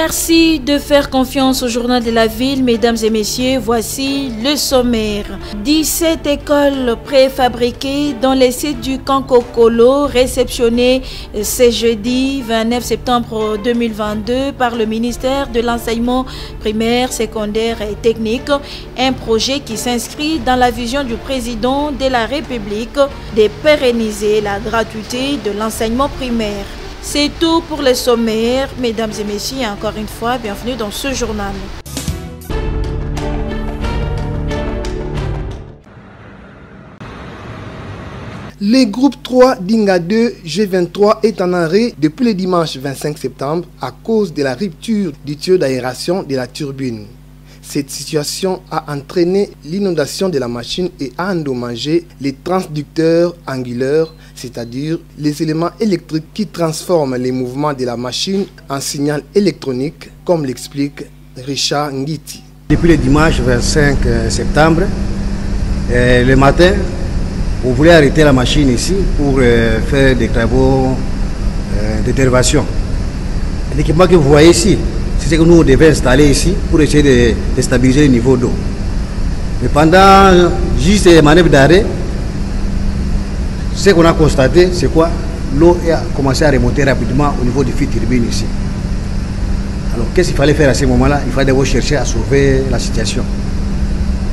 Merci de faire confiance au journal de la ville, mesdames et messieurs. Voici le sommaire. 17 écoles préfabriquées dans les sites du Kankokolo réceptionnées ce jeudi 29 septembre 2022 par le ministère de l'enseignement primaire, secondaire et technique. Un projet qui s'inscrit dans la vision du président de la République de pérenniser la gratuité de l'enseignement primaire. C'est tout pour les sommaires, mesdames et messieurs, et encore une fois, bienvenue dans ce journal. Le groupe 3 d'Inga 2 G23 est en arrêt depuis le dimanche 25 septembre à cause de la rupture du tuyau d'aération de la turbine. Cette situation a entraîné l'inondation de la machine et a endommagé les transducteurs angulaires, c'est-à-dire les éléments électriques qui transforment les mouvements de la machine en signal électronique, comme l'explique Richard Ngiti. Depuis le dimanche 25 septembre, le matin, on voulait arrêter la machine ici pour faire des travaux d'intervention. L'équipement que vous voyez ici, c'est ce que nous devons installer ici pour essayer de stabiliser le niveau d'eau. Mais pendant juste les manœuvres d'arrêt, ce qu'on a constaté, c'est quoi? L'eau a commencé à remonter rapidement au niveau du fil turbine ici. Alors qu'est-ce qu'il fallait faire à ce moment-là? Il fallait d'abord chercher à sauver la situation.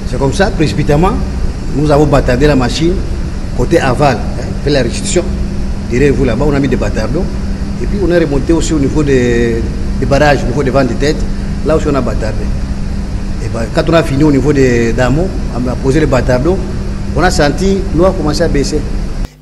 C'est comme ça, précipitamment, nous avons bâtardé la machine côté aval, fait la restitution. Derrière vous là-bas, on a mis des bâtards d'eau. Et puis on est remonté aussi au niveau des barrages, au niveau des vents de tête, là aussi on a bâtardé. Et ben, quand on a fini au niveau des d'amont, on a posé les bâtards d'eau, on a senti l'eau a commencé à baisser.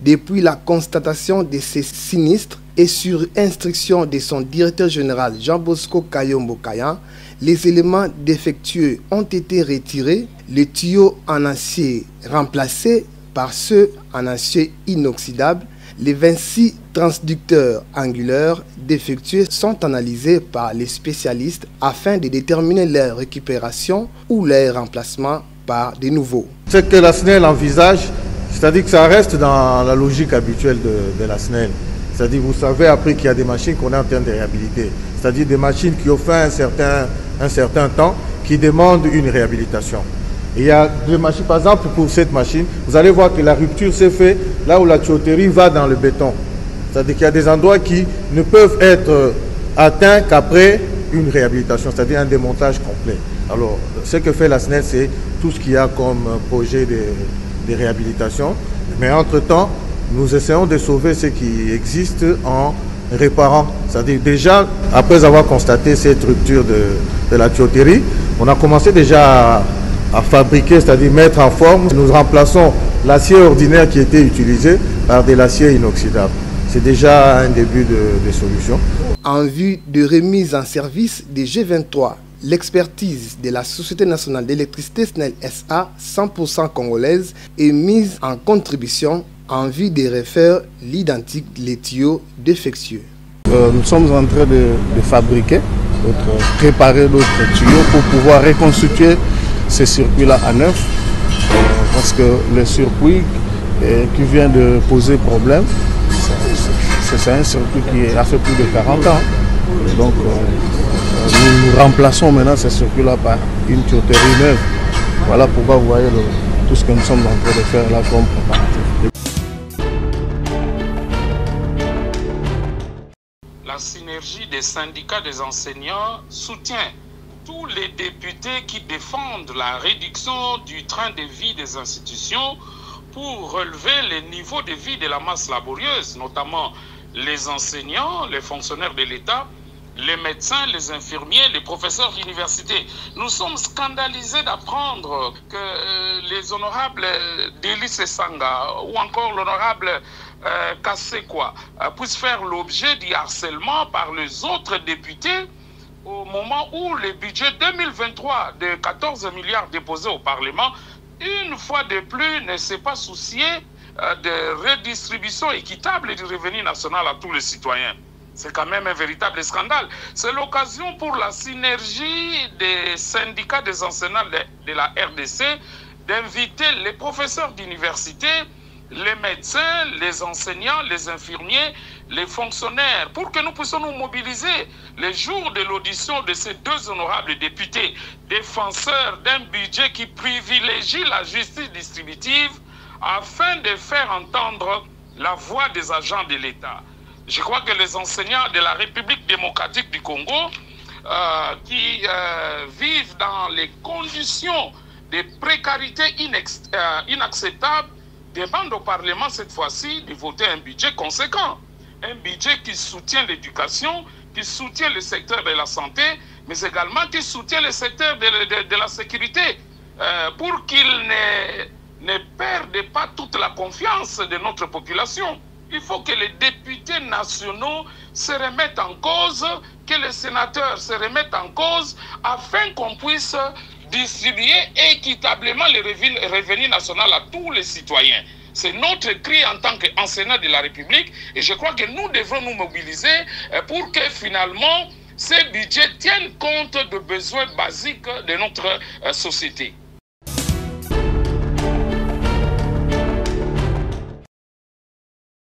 Depuis la constatation de ces sinistres et sur instruction de son directeur général Jean-Bosco Kayombo Kayan, les éléments défectueux ont été retirés, les tuyaux en acier remplacés par ceux en acier inoxydable. Les 26 transducteurs angulaires défectueux sont analysés par les spécialistes afin de déterminer leur récupération ou leur remplacement par des nouveaux. Ce que la SNEL envisage, c'est-à-dire que ça reste dans la logique habituelle de la SNEL. C'est-à-dire, vous savez, après qu'il y a des machines qu'on est en train de réhabiliter. C'est-à-dire des machines qui ont fait un certain temps, qui demandent une réhabilitation. Et il y a des machines, par exemple, pour cette machine, vous allez voir que la rupture s'est faite là où la tuyauterie va dans le béton. C'est-à-dire qu'il y a des endroits qui ne peuvent être atteints qu'après une réhabilitation, c'est-à-dire un démontage complet. Alors, ce que fait la SNEL, c'est tout ce qu'il y a comme projet de réhabilitation. Mais entre-temps, nous essayons de sauver ce qui existe en réparant. C'est-à-dire déjà, après avoir constaté cette rupture de la tuyauterie, on a commencé déjà à fabriquer, c'est-à-dire mettre en forme. Nous remplaçons l'acier ordinaire qui était utilisé par de l'acier inoxydable. C'est déjà un début de solution. En vue de remise en service des G23, l'expertise de la Société nationale d'électricité SNEL SA 100% congolaise est mise en contribution en vue de refaire l'identique les tuyaux défectueux. Nous sommes en train de fabriquer, préparer d'autres tuyaux pour pouvoir reconstituer ces circuits-là à neuf, parce que le circuit qui vient de poser problème, c'est un circuit qui a fait plus de 40 ans. Et donc nous remplaçons maintenant ce circuit-là par une tuyauterie neuve. Voilà pourquoi vous voyez tout ce que nous sommes en train de faire là comme préparatif. La synergie des syndicats des enseignants soutient tous les députés qui défendent la réduction du train de vie des institutions pour relever les niveaux de vie de la masse laborieuse, notamment les enseignants, les fonctionnaires de l'État, les médecins, les infirmiers, les professeurs d'université. Nous sommes scandalisés d'apprendre que les honorables Délice Sanga ou encore l'honorable Kassekwa puissent faire l'objet du harcèlement par les autres députés au moment où le budget 2023 de 14 milliards déposés au Parlement, une fois de plus, ne s'est pas soucié de redistribution équitable du revenu national à tous les citoyens. C'est quand même un véritable scandale. C'est l'occasion pour la synergie des syndicats des enseignants de la RDC d'inviter les professeurs d'université, les médecins, les enseignants, les infirmiers, les fonctionnaires, pour que nous puissions nous mobiliser les jours de l'audition de ces deux honorables députés, défenseurs d'un budget qui privilégie la justice distributive afin de faire entendre la voix des agents de l'État. Je crois que les enseignants de la République démocratique du Congo qui vivent dans les conditions de précarité inacceptables demandent au Parlement cette fois-ci de voter un budget conséquent. Un budget qui soutient l'éducation, qui soutient le secteur de la santé, mais également qui soutient le secteur de la sécurité, pour qu'ils ne perdent pas toute la confiance de notre population. Il faut que les députés nationaux se remettent en cause, que les sénateurs se remettent en cause, afin qu'on puisse distribuer équitablement les revenus nationaux à tous les citoyens. C'est notre cri en tant qu'enseignants de la République et je crois que nous devons nous mobiliser pour que finalement ces budgets tiennent compte des besoins basiques de notre société.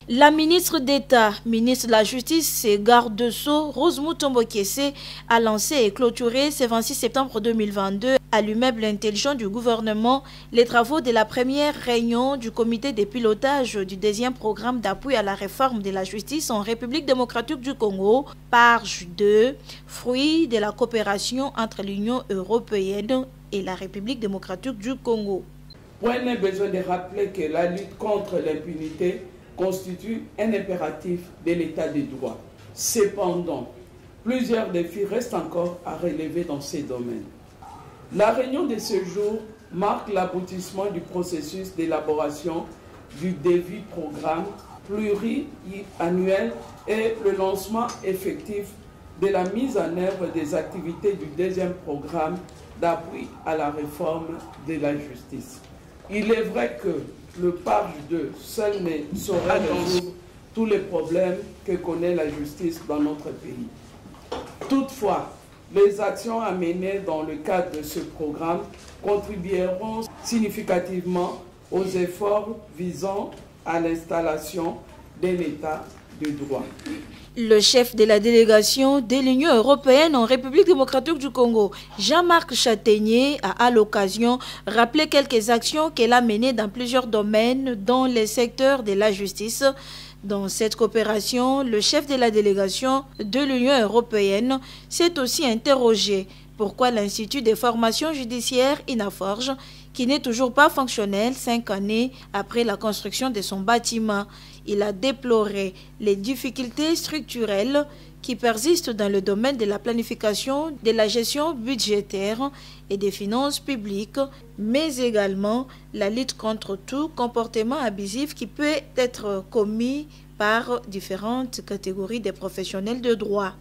La ministre d'État, ministre de la Justice et garde de Sceaux, Rose Mutombo Kiese, a lancé et clôturé ce 26 septembre 2022 à l'immeuble intelligent du gouvernement les travaux de la première réunion du comité de pilotage du deuxième programme d'appui à la réforme de la justice en République démocratique du Congo, PARJ 2, fruit de la coopération entre l'Union européenne et la République démocratique du Congo. Point n'est besoin de rappeler que la lutte contre l'impunité constitue un impératif de l'état de droit. Cependant, plusieurs défis restent encore à relever dans ces domaines. La réunion de ce jour marque l'aboutissement du processus d'élaboration du début programme pluriannuel et le lancement effectif de la mise en œuvre des activités du deuxième programme d'appui à la réforme de la justice. Il est vrai que le PARJ 2 seul ne saurait résoudre tous les problèmes que connaît la justice dans notre pays. Toutefois, les actions à mener dans le cadre de ce programme contribueront significativement aux efforts visant à l'installation d'un État de droit. Le chef de la délégation de l'Union européenne en République démocratique du Congo, Jean-Marc Châtaignier, a à l'occasion rappelé quelques actions qu'elle a menées dans plusieurs domaines dans les secteurs de la justice. Dans cette coopération, le chef de la délégation de l'Union européenne s'est aussi interrogé pourquoi l'Institut de formation judiciaire INAFORGE, qui n'est toujours pas fonctionnel 5 années après la construction de son bâtiment. Il a déploré les difficultés structurelles qui persistent dans le domaine de la planification, de la gestion budgétaire et des finances publiques, mais également la lutte contre tout comportement abusif qui peut être commis par différentes catégories de professionnels de droit.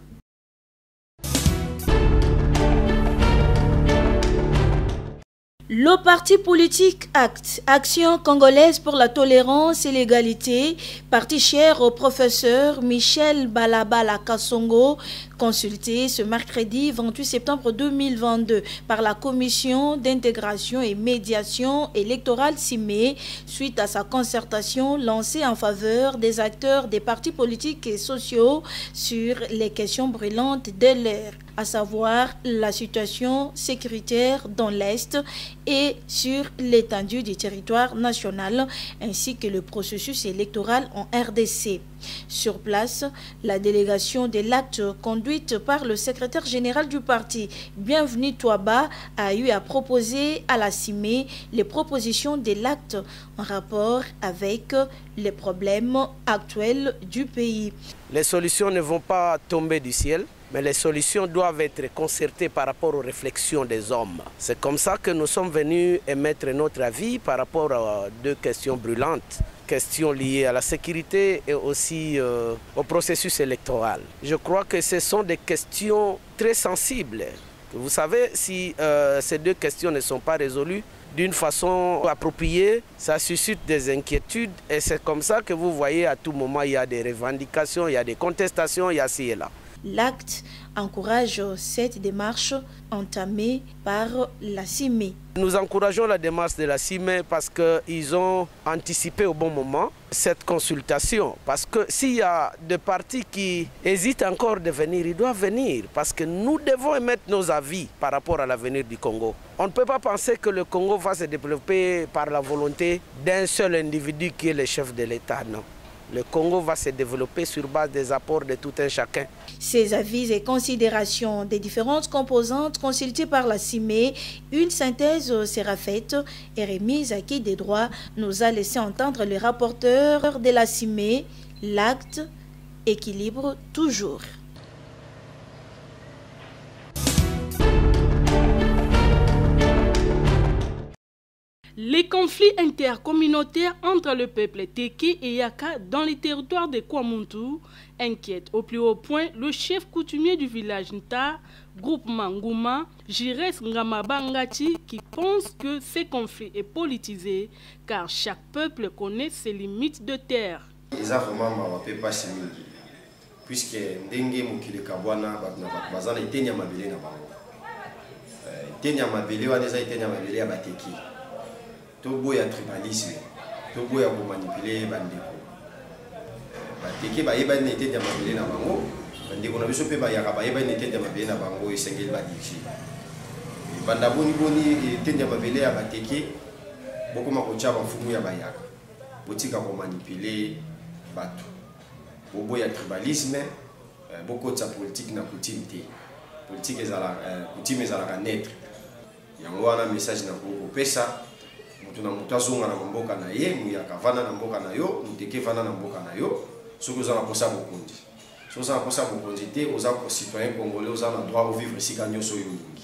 Le parti politique ACT, Action congolaise pour la tolérance et l'égalité, parti cher au professeur Michel Balabala Kassongo, consulté ce mercredi 28 septembre 2022 par la commission d'intégration et médiation électorale CIME suite à sa concertation lancée en faveur des acteurs des partis politiques et sociaux sur les questions brûlantes de l'heure, à savoir la situation sécuritaire dans l'Est et sur l'étendue du territoire national, ainsi que le processus électoral en RDC. Sur place, la délégation de l'acte conduite par le secrétaire général du parti, Bienvenue Touaba, a eu à proposer à la CIME les propositions de l'acte en rapport avec les problèmes actuels du pays. Les solutions ne vont pas tomber du ciel, mais les solutions doivent être concertées par rapport aux réflexions des hommes. C'est comme ça que nous sommes venus émettre notre avis par rapport à deux questions brûlantes. Questions liées à la sécurité et aussi au processus électoral. Je crois que ce sont des questions très sensibles. Vous savez, si ces deux questions ne sont pas résolues d'une façon appropriée, ça suscite des inquiétudes et c'est comme ça que vous voyez à tout moment, il y a des revendications, il y a des contestations, il y a ci et là. L'acte encourage cette démarche entamée par la CIME. Nous encourageons la démarche de la CIME parce qu'ils ont anticipé au bon moment cette consultation. Parce que s'il y a des partis qui hésitent encore de venir, ils doivent venir. Parce que nous devons émettre nos avis par rapport à l'avenir du Congo. On ne peut pas penser que le Congo va se développer par la volonté d'un seul individu qui est le chef de l'État, non. Le Congo va se développer sur base des apports de tout un chacun. Ces avis et considérations des différentes composantes consultées par la CIME, une synthèse sera faite et remise à qui des droits, nous a laissé entendre le rapporteur de la CIME. L'acte équilibre toujours. Les conflits intercommunautaires entre le peuple Teke et Yaka dans les territoires de Kwamuntu inquiètent au plus haut point le chef coutumier du village Nta, groupement Ngouma, Jires Ngamabangati, qui pense que ces conflits est politisé car chaque peuple connaît ses limites de terre. Ils ont vraiment pas puisque Ndenge Mukile Kabwana, Bazana était Nyamabele na bango. Était Nyamabele wa déjà était Nyamabele ya Bateki. Tobo ya tribalisme, tobo ya ko manipuler bandeko. Bateki ba yeba n'était Nyamabele na bango, bandeko na biso pe ba ya ba yeba n'était Nyamabele na bango esengeli ba diksi. Banda boni était Nyamabele ya Bateki, boko makocha ba mfumu ya bayaka. Botika ko manipuler bato. Bobo ya tribalisme, beaucoup de politique na coutume te. Politique ezala coutume ezala naître. Yango wana message na ko pesa. Mutu na mutazonga na mboka na ye, muyaka vana na mboka na yo, muteke vana na mboka na yo, soko za na posa bokonzi. Soko za na posa bokonzi te, oza ko citoyen congolais, oza na droit au vivre sika nyoso yo lingi.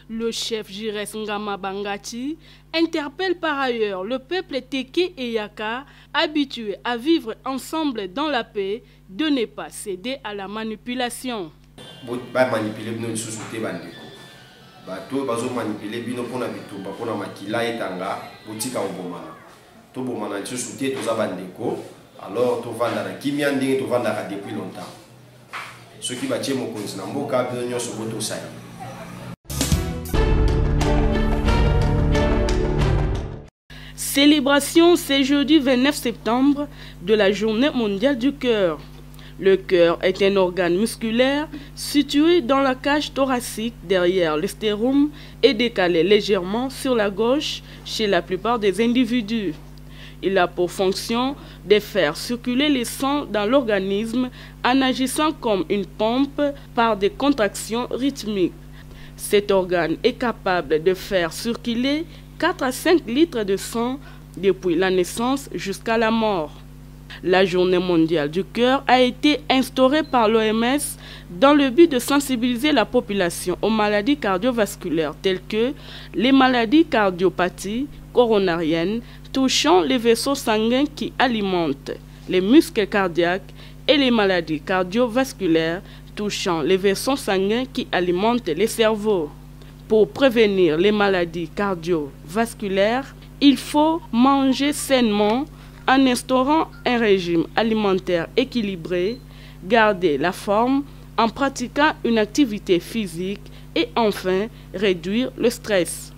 Le chef Jires Ngamabangati interpelle par ailleurs le peuple Teke et Yaka, habitués à vivre ensemble dans la paix, de ne pas céder à la manipulation. Ba manipuler bino susute bandeko. Bato bazo manipuler bino pona bitumba pona makila etanga, botika obomana. To bomana susute to za bandeko, alors to vanda na kimia ndenge to vanda ka depuis longtemps. Ceux qui batie mokonzi na mboka bino nyoso boto sai. Célébration ce jeudi 29 septembre de la Journée mondiale du cœur. Le cœur est un organe musculaire situé dans la cage thoracique derrière le stérum et décalé légèrement sur la gauche chez la plupart des individus. Il a pour fonction de faire circuler le sang dans l'organisme en agissant comme une pompe par des contractions rythmiques. Cet organe est capable de faire circuler 4 à 5 litres de sang depuis la naissance jusqu'à la mort. La Journée mondiale du cœur a été instaurée par l'OMS dans le but de sensibiliser la population aux maladies cardiovasculaires telles que les maladies cardiopathies coronariennes touchant les vaisseaux sanguins qui alimentent les muscles cardiaques et les maladies cardiovasculaires touchant les vaisseaux sanguins qui alimentent les cerveaux. Pour prévenir les maladies cardiovasculaires, il faut manger sainement en instaurant un régime alimentaire équilibré, garder la forme en pratiquant une activité physique et enfin réduire le stress.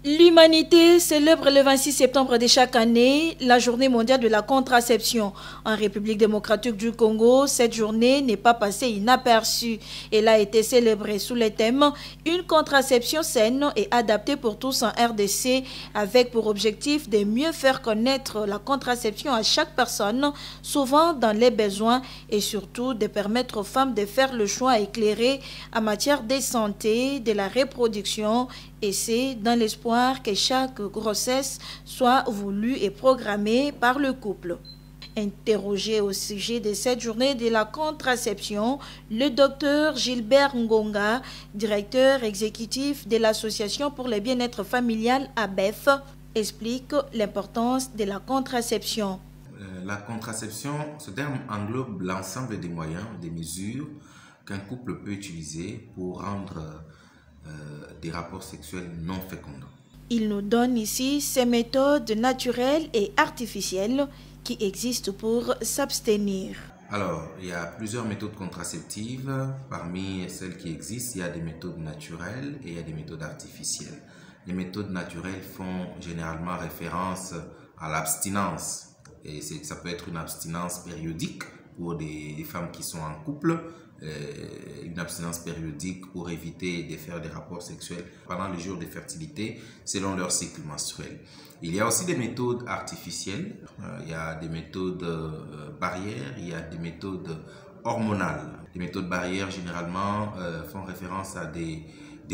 L'humanité célèbre le 26 septembre de chaque année la journée mondiale de la contraception. En République démocratique du Congo, cette journée n'est pas passée inaperçue. Elle a été célébrée sous le thème « Une contraception saine et adaptée pour tous en RDC » avec pour objectif de mieux faire connaître la contraception à chaque personne, souvent dans les besoins, et surtout de permettre aux femmes de faire le choix éclairé en matière de santé, de la reproduction, et c'est dans l'espoir que chaque grossesse soit voulue et programmée par le couple. Interrogé au sujet de cette journée de la contraception, le docteur Gilbert Ngonga, directeur exécutif de l'Association pour le bien-être familial ABEF, explique l'importance de la contraception. La contraception, ce terme englobe l'ensemble des moyens, des mesures qu'un couple peut utiliser pour rendre des rapports sexuels non fécondants. Il nous donne ici ces méthodes naturelles et artificielles qui existent pour s'abstenir. Alors, il y a plusieurs méthodes contraceptives. Parmi celles qui existent, il y a des méthodes naturelles et il y a des méthodes artificielles. Les méthodes naturelles font généralement référence à l'abstinence. Et ça peut être une abstinence périodique pour des femmes qui sont en couple, une abstinence périodique pour éviter de faire des rapports sexuels pendant les jours de fertilité selon leur cycle menstruel. Il y a aussi des méthodes artificielles, il y a des méthodes barrières, il y a des méthodes hormonales. Les méthodes barrières généralement font référence à des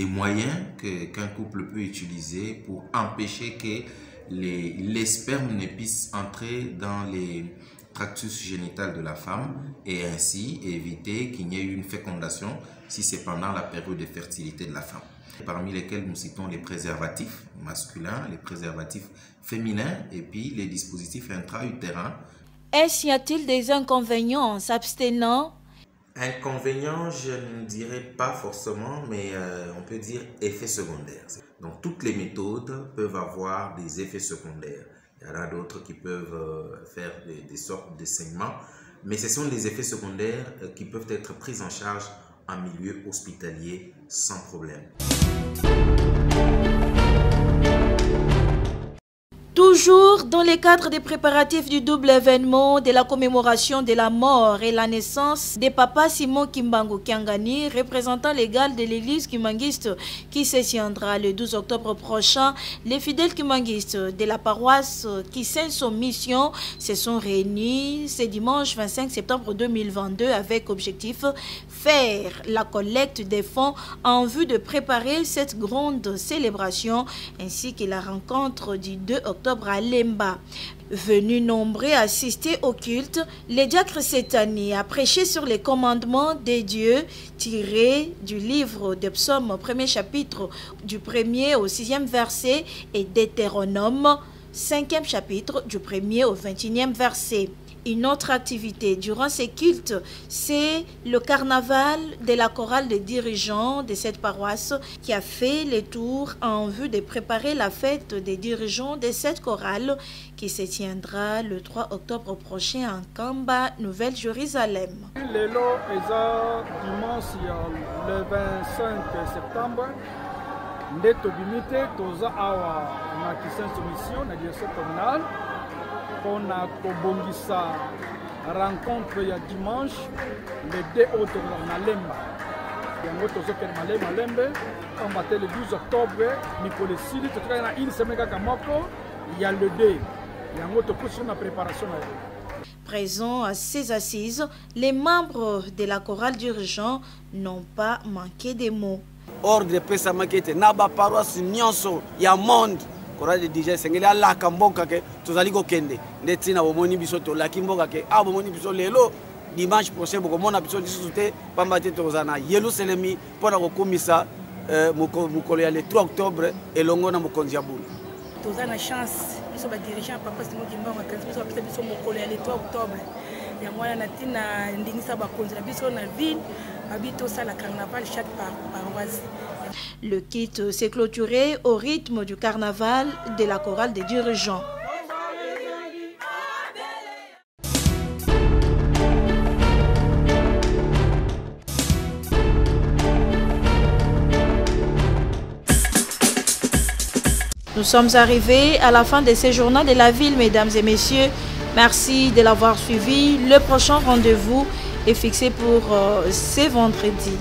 moyens qu'un couple peut utiliser pour empêcher que les spermes ne puissent entrer dans les tractus génital de la femme et ainsi éviter qu'il n'y ait une fécondation si c'est pendant la période de fertilité de la femme. Parmi lesquels nous citons les préservatifs masculins, les préservatifs féminins et puis les dispositifs intra-utérins. Est-ce y a-t-il des inconvénients en s'abstenant? Inconvénients, je ne dirais pas forcément, mais on peut dire effets secondaires. Donc toutes les méthodes peuvent avoir des effets secondaires. Il y en a d'autres qui peuvent faire des sortes de saignements, mais ce sont des effets secondaires qui peuvent être pris en charge en milieu hospitalier sans problème. Toujours dans le cadre des préparatifs du double événement de la commémoration de la mort et la naissance de Papa Simon Kimbangu Kiangani, représentant légal de l'église kimbanguiste qui se tiendra le 12 octobre prochain, les fidèles kimbanguistes de la paroisse qui signent son mission se sont réunis ce dimanche 25 septembre 2022 avec objectif faire la collecte des fonds en vue de préparer cette grande célébration ainsi que la rencontre du 2 octobre à Lemba. Venu nombreux assister au culte, le diacre cette année a prêché sur les commandements des dieux tirés du livre des psaumes, premier chapitre du 1er au 6e verset et Deutéronome, 5e chapitre du 1er au 21e verset. Une autre activité durant ces cultes, c'est le carnaval de la chorale des dirigeants de cette paroisse qui a fait le tour en vue de préparer la fête des dirigeants de cette chorale qui se tiendra le 3 octobre prochain en Kamba, Nouvelle-Jérusalem. Le dimanche le 25 septembre, nous avons mission na direction communale pour la rencontre ya dimanche le 2 octobre na Lemba. On va le 12 octobre, Nicole Sili, tu travailles une semaine il y a le 2. Il y a une préparation. Présents à ces assises, les membres de la chorale dirigeant n'ont pas manqué de mots. Ordre pesa makete na ba paroisse nyonso ya monde chorale de DJ sengeli ala kamboka ke tozali ko kende ndeti na bomoni biso to la kimboka ke a bomoni biso lelo dimanche prochain boko mona biso lisusu te pamba te tozana Yerusalemi pona ko komisa mukolo ya le 3 octobre elongo na mokonzi ya bulu. Tozana chance biso ba dirigeant papa Simon Kimbangu kanzi biso ba biso mukolo ya le 3 octobre ya moya na tina ndingisa ba konzi na biso na ville habito ça la carnaval chaque paroisse. Le kit s'est clôturé au rythme du carnaval de la chorale des dirigeants. Nous sommes arrivés à la fin de ce journal de la ville, mesdames et messieurs. Merci de l'avoir suivi. Le prochain rendez-vous est fixé pour ce vendredi.